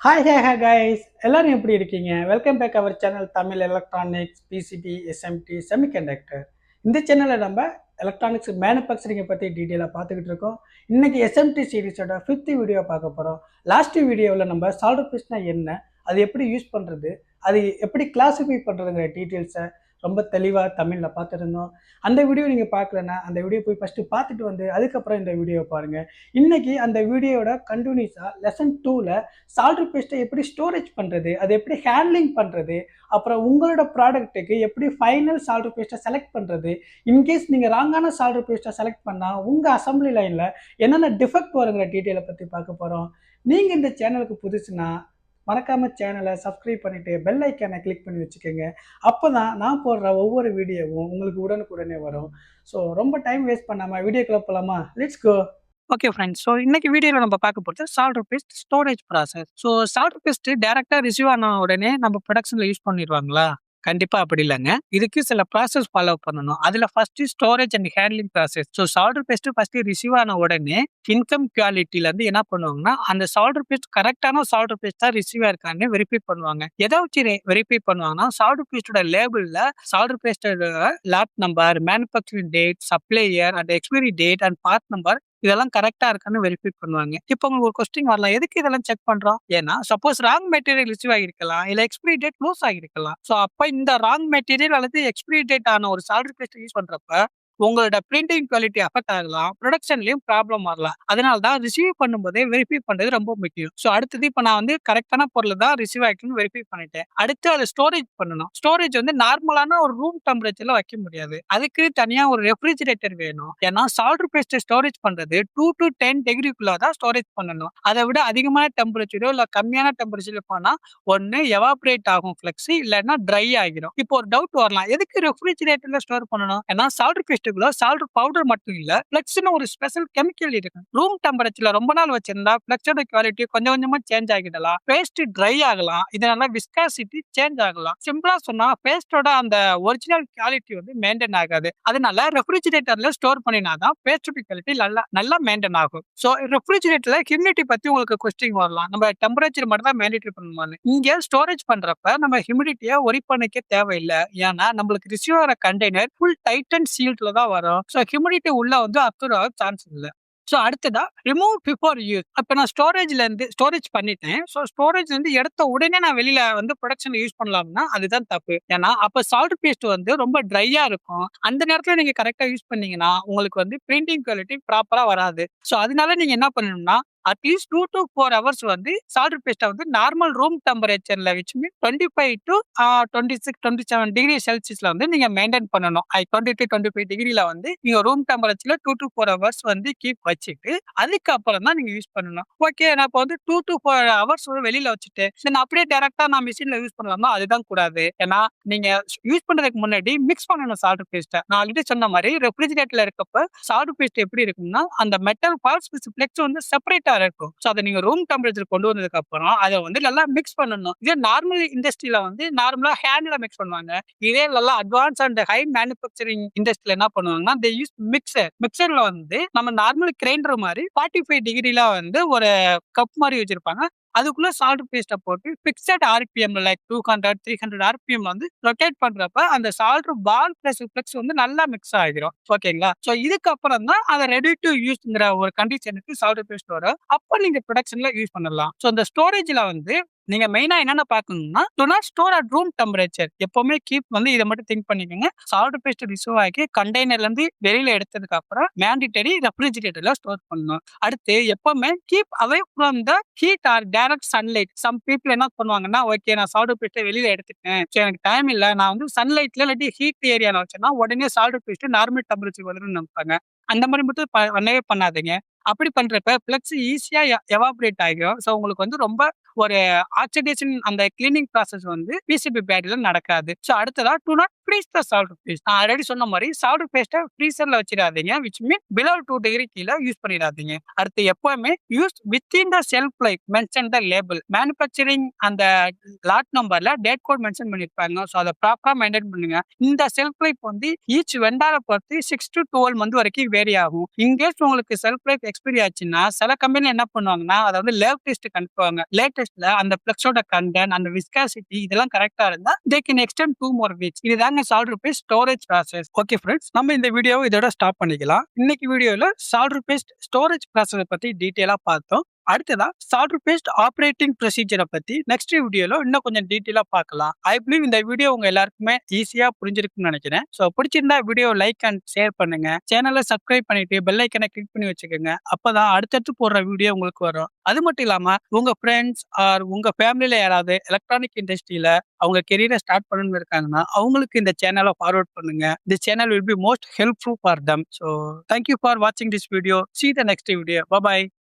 Hi guys, எல்லாரும் எப்படி இருக்கீங்க? Welcome back our channel Tamil electronics, PCB, SMT, semiconductor. இந்த சேனலில் நம்ம எலக்ட்ரானிக்ஸ் மேனுஃபேக்சரிங்கை பற்றி டீட்டெயிலாக பார்த்துக்கிட்டு இருக்கோம். இன்னைக்கு எஸ்எம்டி சீரிஸோட 5th வீடியோ பார்க்க போகிறோம். லாஸ்ட் வீடியோவில் நம்ம சால்டர் பீஸ்னா என்ன, அது எப்படி யூஸ் பண்ணுறது, அது எப்படி கிளாஸிஃபை பண்ணுறதுங்கிற டீட்டெயில்ஸை ரொம்ப தெளிவாக தமிழில் பார்த்துருந்தோம். அந்த வீடியோ நீங்கள் பார்க்கலன்னா அந்த வீடியோ போய் ஃபஸ்ட்டு பார்த்துட்டு வந்து அதுக்கப்புறம் இந்த வீடியோவை பாருங்கள். இன்றைக்கி அந்த வீடியோட கண்டினியூஸாக லெசன் 2ல் சால்டர் பேஸ்ட்டை எப்படி ஸ்டோரேஜ் பண்ணுறது, அதை எப்படி ஹேண்ட்லிங் பண்ணுறது, அப்புறம் உங்களோட ப்ராடக்ட்டுக்கு எப்படி ஃபைனல் சால்டர் பேஸ்ட்டை செலக்ட் பண்ணுறது, இன்கேஸ் நீங்கள் ராங்கான சால்டர் பேஸ்ட்டை செலக்ட் பண்ணால் உங்கள் அசம்பிளி லைனில் என்னென்ன டிஃபெக்ட் வருங்கிற டீட்டெயிலை பற்றி பார்க்க போகிறோம். நீங்கள் இந்த சேனலுக்கு புதுசுனா மறக்காம சேனலை சப்ஸ்கிரைப் பண்ணிட்டு பெல் ஐக்கானை கிளிக் பண்ணி வச்சுக்கோங்க. அப்போதான் நான் போடுற ஒவ்வொரு வீடியோவும் உங்களுக்கு உடனுக்குடனே வரும். ஸோ ரொம்ப டைம் வேஸ்ட் பண்ணாம வீடியோக்குள்ள போலாமா? Let's go. Okay friends, so இன்னைக்கு வீடியோவில் நம்ம பார்க்க போகிறது solder paste storage process. So solder paste டேரெக்டாக ரிசீவ் ஆன உடனே நம்ம ப்ரொடக்ஷனில் யூஸ் பண்ணிடுவாங்களா? கண்டிப்பா அப்படி இல்லைங்க. இதுக்கு சில ப்ராசஸ் ஃபாலோ பண்ணணும். அதுல first storage and handling process. So solder paste first receive ஆன உடனே இன்கம் குவாலிட்டில இருந்து என்ன பண்ணுவாங்கன்னா, அந்த சால்டர் பேஸ்ட் கரெக்டான சால்டர் பேஸ்டா ரிசீவ் ஆயிருக்கான்னு வெரிஃபை பண்ணுவாங்க. எதை வச்சு வெரிஃபை பண்ணுவாங்கன்னா, சால்டர் பேஸ்டோட லேபிள்ல சால்டர் பேஸ்டோட lot number, manufacturing date, supplier and expiry date and part number இதெல்லாம் கரெக்டா இருக்கான்னு வெரிஃபை பண்ணுவாங்க. இப்போ உங்களுக்கு ஒரு கொஸ்டின் வரலாம், எதுக்கு இதெல்லாம் செக் பண்றோம்? ஏன்னா சப்போஸ் ராங் மெட்டீரியல் ரிசீவ் ஆகிருக்கலாம், இல்ல எக்ஸ்பைரி டேட் க்ளோஸ் ஆகிருக்கலாம். ஸோ அப்ப இந்த ராங் மெட்டீரியல் அல்லது எக்ஸ்பைரி டேட் ஆன ஒரு சால்டர் பேஸ்ட் யூஸ் பண்றப்ப உங்களோட பிரிண்டிங் குவாலிட்டி அஃபெக்ட் ஆகலாம், ப்ரொடக்ஷன்லயும் ப்ராப்ளம் வரலாம். அதனால தான் ரிசீவ் பண்ணும்போதே வெரிஃபை பண்றது ரொம்ப முக்கியம். ஸோ அடுத்தது இப்போ நான் கரெக்டான பொருள் தான் ரிசீவ் ஆகிருக்குன்னு வெரிஃபை பண்ணிட்டேன். அடுத்து அதை ஸ்டோரேஜ் பண்ணணும். ஸ்டோரேஜ் நார்மலான ஒரு ரூம் டெம்பரேச்சர்ல வைக்க முடியாது. அதுக்கு தனியா ஒரு ரெஃப்ரிஜிரேட்டர் வேணும். ஏன்னா சால்டர் பேஸ்ட் ஸ்டோரேஜ் பண்றது 2 to 10 டிகிரிக்குள்ள தான் ஸ்டோரேஜ் பண்ணணும். அதை விட அதிகமான டெம்பரேச்சரோ இல்ல கம்மியான டெம்பரேச்சர்ல போனா ஒன்னு எவாபரேட் ஆகும் ஃபிளெக்ஸி, இல்லைன்னா ட்ரை ஆகிடும். இப்போ ஒரு டவுட் வரலாம், எதுக்கு ரெஃப்ரிஜிரேட்டர்ல ஸ்டோர் பண்ணணும்? ஏன்னா சால்டர் பேஸ்ட் சால்டர் பவுடர் மட்டும் இல்ல, ஃபிளெக்ஸ்னு ஒரு ஸ்பெஷல் கெமிக்கல் இருக்கு. ரூம் டெம்பரேச்சர்ல ரொம்ப நாள் வச்சிருந்தா ஃபிளெக்ஸோட குவாலிட்டி கொஞ்சம் கொஞ்சமா சேஞ்ச் ஆகிடலாம், பேஸ்ட் ட்ரை ஆகலாம், இதனால விஸ்காசிட்டி சேஞ்ச் ஆகலாம். சிம்பிளா சொன்னா பேஸ்டோட அந்த ஒரிஜினல் குவாலிட்டி மெயின்டைன் ஆகாது. அதனால ரெஃப்ரிஜிரேட்டர்ல ஸ்டோர் பண்ணினாதான் பேஸ்டோட குவாலிட்டி நல்லா மெயின்டைன் ஆகும். சோ ரெஃப்ரிஜிரேட்டர்ல ஹியூமிடிட்டி பத்தி உங்களுக்கு கொஸ்டின் வரலாம், நம்ம டெம்பரேச்சர் மட்டும் தான் மெயின்டைன் பண்ணணும்னு. இங்க ஸ்டோரேஜ் பண்றப்ப நம்ம ஹியூமிடிட்டியை ஒரி பண்ணிக்க தேவையில்லை. ஏன்னா நம்மளுக்கு ரிசீவ் ஆகிற கண்டெய்னர் ஃபுல் டைட் அண்ட் சீல்ட்ல தான் வரும். ஸோ ஹியூமிடிட்டி உள்ள அப்சர்வ் ஆக சான்ஸ் இல்லை. ஸோ அடுத்ததா ரிமூவ் பிஃபோர் யூஸ். அப்போ நான் ஸ்டோரேஜ் பண்ணிட்டேன். ஸோ ஸ்டோரேஜ் எடுத்த உடனே நான் வெளியில ப்ரொடக்ஷன் யூஸ் பண்ணலாம்னா அதுதான் தப்பு. ஏன்னா அப்போ சால்ட் பேஸ்ட் ரொம்ப ட்ரையா இருக்கும். அந்த நேரத்தில் நீங்க கரெக்டா யூஸ் பண்ணீங்கன்னா உங்களுக்கு பிரிண்டிங் குவாலிட்டி ப்ராப்பரா வராது. ஸோ அதனால நீங்க என்ன பண்ணணும்னா, அட்லீஸ்ட் 2 to 4 hours சால்டர் பேஸ்ட்டை நார்மல் ரூம் டெம்பரேச்சர்ல வச்சு 25 to 26, 27 டிகிரி செல்சியஸ்ல நீங்க மெயின்டைன் பண்ணணும். 23, 25 டிகிரில நீங்க ரூம் டெம்பரேச்சர்ல 2 to 4 hours கீப் வச்சுட்டு அதுக்கப்புறம் தான் நீங்க யூஸ் பண்ணணும். ஓகே, நான் இப்போ 2 to 4 hours வெளியில வச்சுட்டு நான் அப்படியே டைரக்டா நான் மிஷின்ல யூஸ் பண்ணலாமா? அதுதான் கூடாது. ஏன்னா நீங்க யூஸ் பண்றதுக்கு முன்னாடி மிக்ஸ் பண்ணணும் சால்டர் பேஸ்ட்டை. நான் ஆல்ரெடி சொன்ன மாதிரி ரெஃப்ரிஜிரேட்டர்ல இருக்கப்ப சால்டர் பேஸ்ட் எப்படி இருக்கும்னா, அந்த மெட்டல் பார்ட்ஸ் ஃபிளெக்ஸ் செப்பரேட்டா இருக்கும். சோ அதை நீங்க ரூம் டெம்பரேச்சர் கொண்டு வந்ததுக்கு அப்புறம் அதை நல்லா மிக்ஸ் பண்ணணும். இதே நார்மல் இண்டஸ்ட்ரியில நார்மலா ஹேண்ட்ல மிக்ஸ் பண்ணுவாங்க. இதே நல்லா அட்வான்ஸ் அண்ட் ஹை மேனுஃபேக்சரிங் இண்டஸ்ட்ரியில என்ன பண்ணுவாங்கன்னா, they use மிக்சர்ல நம்ம நார்மல் கிரைண்டர் மாதிரி 45 டிகிரில ஒரு கப் மாதிரி வச்சிருப்பாங்க. அதுக்குள்ள சால்டர் பேஸ்ட்டை போட்டு fixed RPM like 200, 300 RPM rotate பண்றப்ப அந்த சால்டர் பால் பிளஸ் ஃபிளெக்ஸ் நல்லா மிக்ஸ் ஆகிடும். ஓகேங்களா? ஸோ இதுக்கப்புறம் தான் அதை ரெடி டு யூஸ்ங்கிற ஒரு கண்டிஷனுக்கு சால்டர் பேஸ்ட் வரும். அப்போ நீங்க ப்ரொடக்ஷன்ல யூஸ் பண்ணலாம். ஸோ இந்த ஸ்டோரேஜ்ல நீங்க மெயினா என்னென்ன பாக்கணும்னா, do not store at room temperature. எப்பவுமே கீப் இதை மட்டும் திங்க் பண்ணிக்கோங்க. சால்டர் பேஸ்ட் ரிசீவ் ஆகி கண்டெய்னர்ல இருந்து வெளியில எடுத்ததுக்கு அப்புறம் மேண்டிட்டரி ரெஃப்ரிஜிரேட்டர்ல ஸ்டோர் பண்ணணும். அடுத்து எப்பவுமே keep away from the heat or direct sunlight. Some people என்ன பண்ணுவாங்கன்னா, ஓகே நான் சால்டர் பேஸ்ட்டை வெளியில எடுத்துட்டேன், எனக்கு டைம் இல்லை, நான் சன்லைட்ல இல்லாட்டி ஹீட் ஏரியால வச்சேன்னா உடனே சால்டர் பேஸ்ட் நார்மல் டெம்பரேச்சர் வரும்னு நினைப்பாங்க. அந்த மாதிரி மட்டும் பண்ணவே பண்ணாதீங்க. அப்படி பண்றப்ப பிளக்ஸ் ஈஸியா எவாபரேட் ஆகிடும். ஸோ உங்களுக்கு ரொம்ப ஒரு ஆக்சிடேஷன் அந்த கிளீனிங் ப்ராசஸ் பிசிபி பேட்டரியில நடக்காது. ஸோ அடுத்ததா do not freeze the solder paste. நான் ஆல்ரெடி சொன்ன மாதிரி சால்டர் பேஸ்ட்டை ஃப்ரீசர்ல வச்சிடாதீங்க, விச் மீன் பிலோ 2 டிகிரி கீழே யூஸ் பண்ணிடாதீங்க. அடுத்து எப்பவுமே use within the shelf life mention the label. Manufacturing அந்த லாட் நம்பர்ல டேட் கோட் மென்ஷன் பண்ணிருப்பாங்க. ஸோ அதை ப்ராப்பரா மெயின்டைன் பண்ணுங்க. இந்த ஷெல்ஃப் லைஃப் ஈச் வெண்டாரை பொறுத்து 6 to 12 மந்த் வரைக்கும் வேரி ஆகும். இன்கேஸ் உங்களுக்கு ஷெல்ஃப் லைஃப் எக்ஸ்பைரி ஆச்சுன்னா சில கம்பெனி என்ன பண்ணுவாங்கன்னா அதை வந்து லேப் டெஸ்ட்டுக்கு அனுப்புவாங்க. லேப் டெஸ்ட்ல அந்த ஃப்ளக்ஸோட கன்டென்ட், அந்த விஸ்காசிட்டி இதெல்லாம் கரெக்ட்டா இருந்தா they can extend 2 more weeks. இதுதாங்க salt paste storage process. Okay friends, நம்ம இந்த வீடியோவை இதோட ஸ்டாப் பண்ணிக்கலாம். இன்னைக்கு வீடியோல சால்ட் பேஸ்ட் ஸ்டோரேஜ் ப்ராசஸை பத்தி டீட்டெயிலா பார்த்தோம். அடுத்ததா சால்ட் பேஸ்ட் ஆப்ரேட்டிங் ப்ரொசீஜரை பத்தி நெக்ஸ்ட் வீடியோல இன்னும் கொஞ்சம் டீட்டெயிலா பார்க்கலாம். ஐ பிலீவ் இந்த வீடியோ உங்க எல்லாருக்குமே ஈஸியா புரிஞ்சிருக்கும்னு நினைக்கிறேன். ஸோ பிடிச்சிருந்தா வீடியோ லைக் அண்ட் ஷேர் பண்ணுங்க. சேனலை சப்ஸ்கிரைப் பண்ணிட்டு பெல் ஐக்கனை கிளிக் பண்ணி வச்சுக்கோங்க. அப்பதான் அடுத்தடுத்து போடுற வீடியோ உங்களுக்கு வரும். அது மட்டும் இல்லாம உங்க ஃப்ரெண்ட்ஸ் ஆர் உங்க ஃபேமிலியில யாராவது எலக்ட்ரானிக் இண்டஸ்ட்ரியில அவங்க கெரியரை ஸ்டார்ட் பண்ணணும்னு இருக்காங்கன்னா அவங்களுக்கு இந்த சேனலை ஃபார்வர்ட் பண்ணுங்க. The channel will be most helpful for them. So thank you for வாட்சிங் this video. See the next video. Bye bye.